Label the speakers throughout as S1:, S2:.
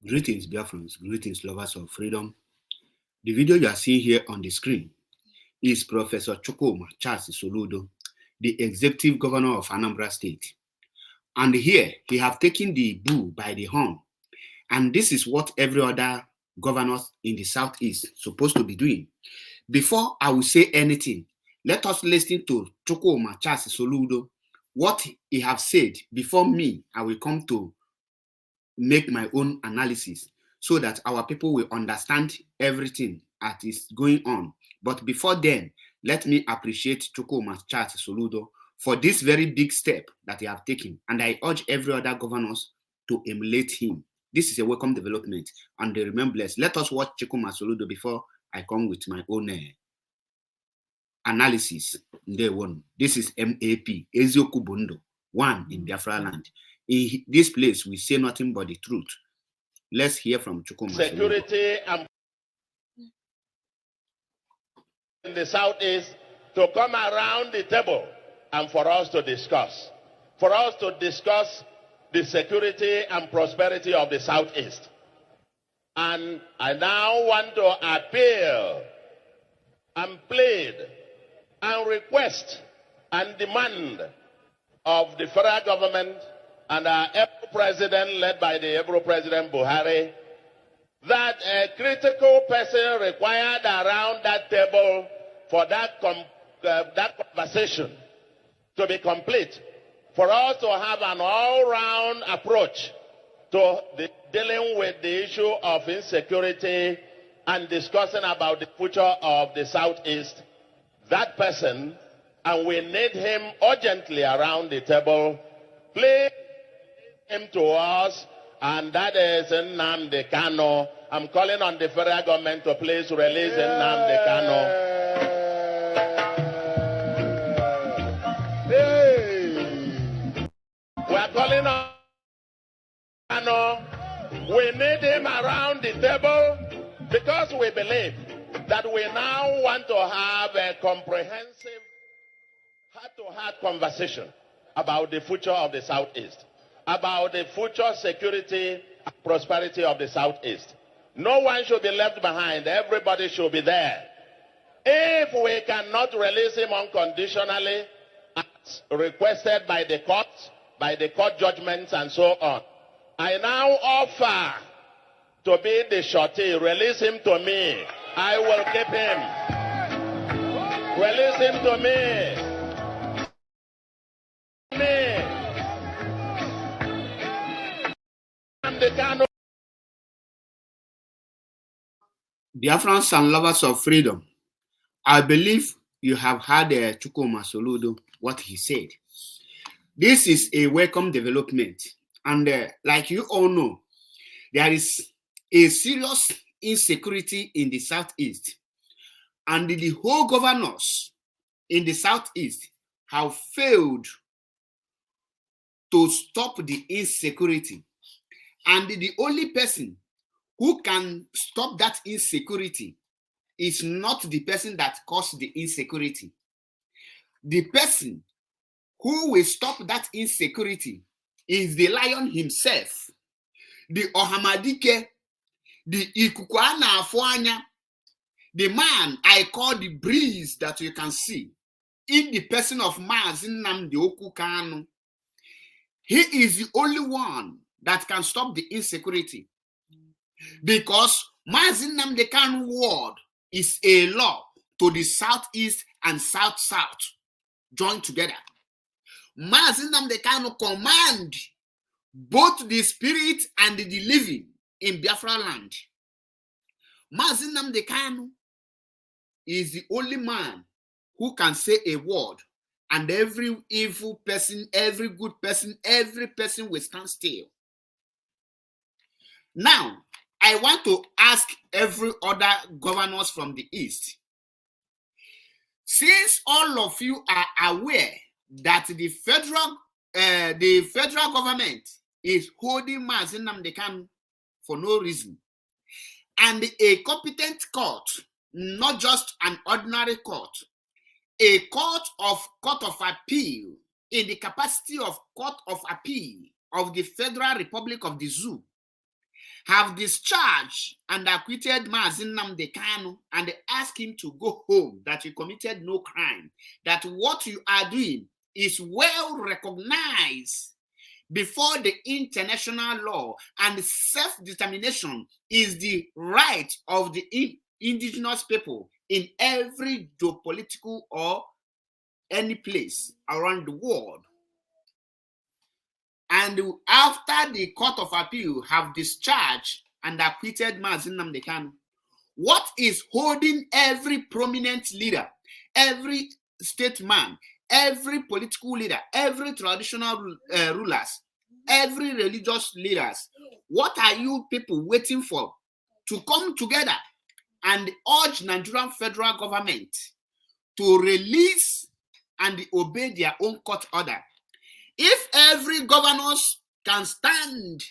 S1: Greetings, Biafrans. Greetings, lovers of freedom. The video you are seeing here on the screen is Professor Chukwuma Charles Soludo, the Executive Governor of Anambra State. And here, he have taken the bull by the horn. And this is what every other governor in the Southeast supposed to be doing. Before I will say anything, let us listen to Chukwuma Charles Soludo, what he have said before me. I will come to make my own analysis so that our people will understand everything that is going on. But before then, let me appreciate Chukwuma Charles Soludo for this very big step that he have taken. And I urge every other governors to emulate him. This is a welcome development and they remain blessed. Let us watch Chukwuma Soludo before I come with my own analysis. This is MAP, Ezioku Bundo, one in Biafra land. In this place, we say nothing but the truth. Let's hear from Chukwuma.
S2: Security and in the Southeast to come around the table and for us to discuss. For us to discuss the security and prosperity of the Southeast. And I now want to appeal and plead and request and demand of the federal government and our April president, led by the April President Buhari, that a critical person required around that table for that conversation to be complete, for us to have an all-round approach to dealing with the issue of insecurity and discussing about the future of the Southeast. That person, and we need him urgently around the table, please him to us, and that is Nnamdi Kanu. I'm calling on the federal government to please release Nnamdi Kanu. We are calling on Kanu. We need him around the table because we believe that we now want to have a comprehensive heart-to-heart conversation about the future of the Southeast, about the future security and prosperity of the Southeast. No one should be left behind. Everybody should be there. If we cannot release him unconditionally, as requested by the courts, by the court judgments and so on, I now offer to be the shorty. Release him to me. I will keep him. Release him to me.
S1: Biafrans and lovers of freedom, I believe you have heard Chukwuma Soludo, what he said. This is a welcome development. And like you all know, there is a serious insecurity in the Southeast. And the whole governors in the Southeast have failed to stop the insecurity. And the only person who can stop that insecurity is not the person that caused the insecurity. The person who will stop that insecurity is the lion himself, the Ohamadike, the Ikukuana Afuanya, the man I call the breeze that you can see, in the person of mazi Nnamdi Kanu. He is the only one that can stop the insecurity. Because mazi Nnamdi Kanu word is a law to the Southeast and South-South joined together. Mazi Nnamdi Kanu command both the spirit and the living in Biafra land. Mazi Nnamdi Kanu is the only man who can say a word, and every evil person, every good person, every person will stand still. Now, I want to ask every other governors from the East, since all of you are aware that the federal government is holding mazi Nnamdi Kanu for no reason, and a competent court, not just an ordinary court, a court of appeal in the capacity of court of appeal of the Federal Republic of the Zoo, have discharged and acquitted Mazi Nnamdi Kanu and asked him to go home, that he committed no crime, that what you are doing is well recognized before the international law, and self-determination is the right of the indigenous people in every geopolitical or any place around the world. And after the Court of Appeal have discharged and acquitted Mazi Nnamdi Kanu, what is holding every prominent leader, every statesman, every political leader, every traditional rulers, every religious leaders, what are you people waiting for to come together and urge Nigerian federal government to release and obey their own court order? If every governors can stand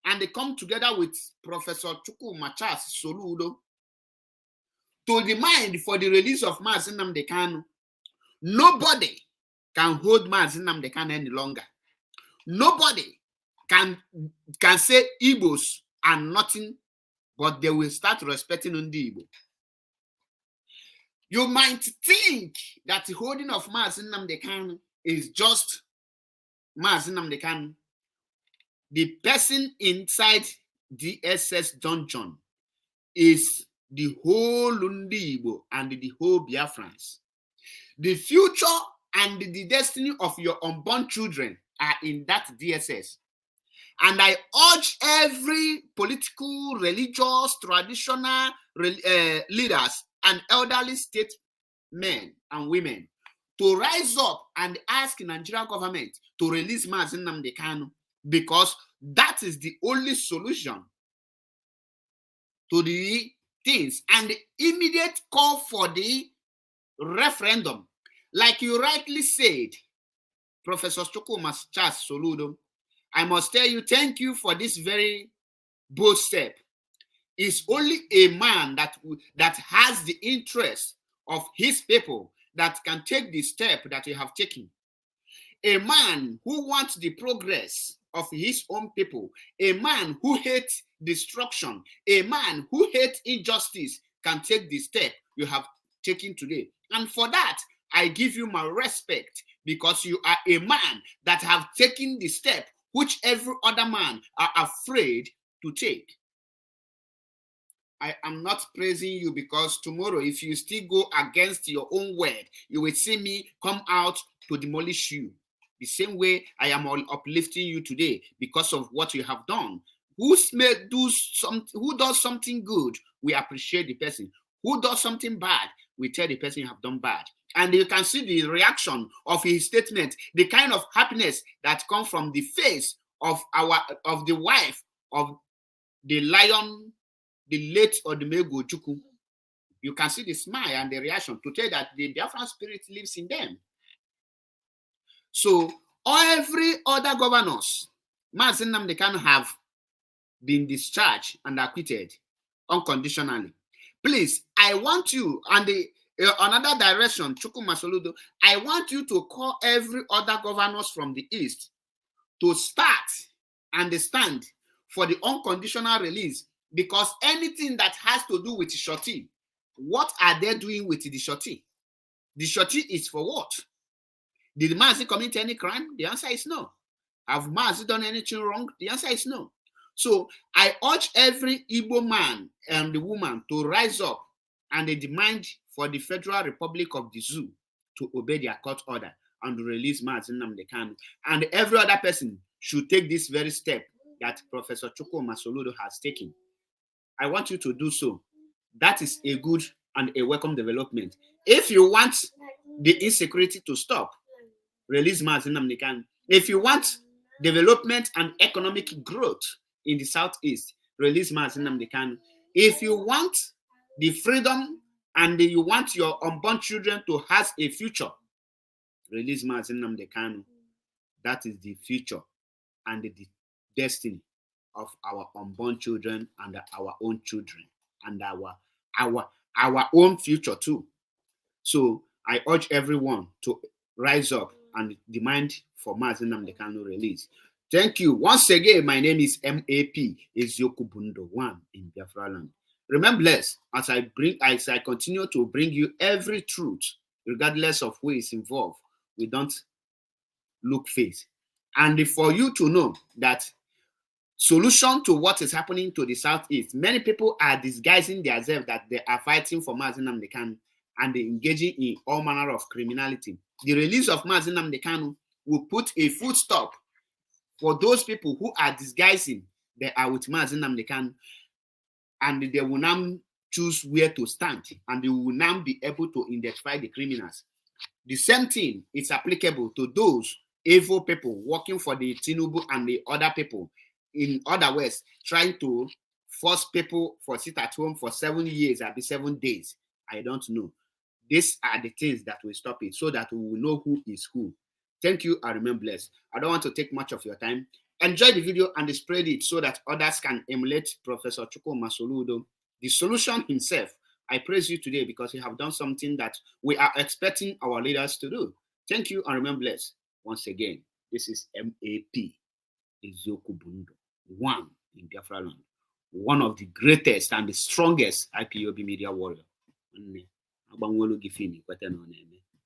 S1: and they come together with Professor Chukwuma Charles Soludo to demand for the release of Mazi Nnamdi Kanu, nobody can hold Mazi Nnamdi Kanu any longer. Nobody can say Igbos are nothing, but they will start respecting Ndi Igbo. You might think that the holding of Mazi Nnamdi Kanu is just Mazi Nnamdi Kanu. The person inside DSS dungeon is the whole Ndi Igbo and the whole Biafrans. The future and the destiny of your unborn children are in that DSS. And I urge every political, religious, traditional leaders and elderly statesmen and women to rise up and ask the Nigerian government to release Mazi Nnamdi Kanu, because that is the only solution to the things. And the immediate call for the referendum, like you rightly said, Professor Chukwuma Charles Soludo, I must tell you, thank you for this very bold step. It's only a man that has the interest of his people that can take the step that you have taken. A man who wants the progress of his own people, a man who hates destruction, a man who hates injustice can take the step you have taken today. And for that, I give you my respect, because you are a man that have taken the step which every other man are afraid to take. I am not praising you, because tomorrow, if you still go against your own word, you will see me come out to demolish you. The same way I am uplifting you today because of what you have done. Who does something good, we appreciate the person. Who does something bad, we tell the person you have done bad. And you can see the reaction of his statement, the kind of happiness that comes from the face of the wife of the lion, the late Odumegwu Ojukwu. You can see the smile and the reaction to tell that the Biafran spirit lives in them. So every other governors, Mazi Nnamdi Kanu, have been discharged and acquitted unconditionally. Please, I want you, and another direction, Chukwuma Soludo, I want you to call every other governors from the East to start and stand for the unconditional release, because anything that has to do with Shoti, what are they doing with the Shoti? The Shoti is for what? Did Mazi commit any crime? The answer is no. Have Mazi done anything wrong? The answer is no. So I urge every Igbo man and the woman to rise up and they demand for the Federal Republic of the Zoo to obey their court order and to release Mazi Nnamdi Kanu. And every other person should take this very step that Professor Chukwuma Soludo has taken. I want you to do so. That is a good and a welcome development. If you want the insecurity to stop, release Mazi Nnamdi Kanu. If you want development and economic growth in the Southeast, release Mazi Nnamdi Kanu. If you want the freedom and you want your unborn children to have a future, release Mazi Nnamdi Kanu. That is the future and the destiny of our unborn children and our own children and our own future too. So I urge everyone to rise up and demand for Mazi Nnamdi Kanu release. Thank you. Once again, my name is MAP Ezioku Bundo 1 in Biafra land. Remember, as I continue to bring you every truth, regardless of who is involved, we don't look face. And for you to know that solution to what is happening to the Southeast, many people are disguising themselves that they are fighting for Mazi Nnamdi Kanu and engaging in all manner of criminality. The release of Mazi Nnamdi Kanu will put a full stop for those people who are disguising they are with Mazi Nnamdi Kanu, and they will now choose where to stand, and they will now be able to identify the criminals. The same thing is applicable to those evil people working for the Tinubu and the other people. In other words, trying to force people for sit at home for 7 years, or 7 days. I don't know. These are the things that will stop it so that we will know who is who. Thank you and remain blessed. I don't want to take much of your time. Enjoy the video and spread it so that others can emulate Professor Chukwuma Soludo, the solution himself. I praise you today because you have done something that we are expecting our leaders to do. Thank you and remain blessed. Once again, this is MAP Ezioku Bundo 1 in Biafra land, one of the greatest and the strongest IPOB media warrior.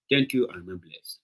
S1: Thank you and remain blessed.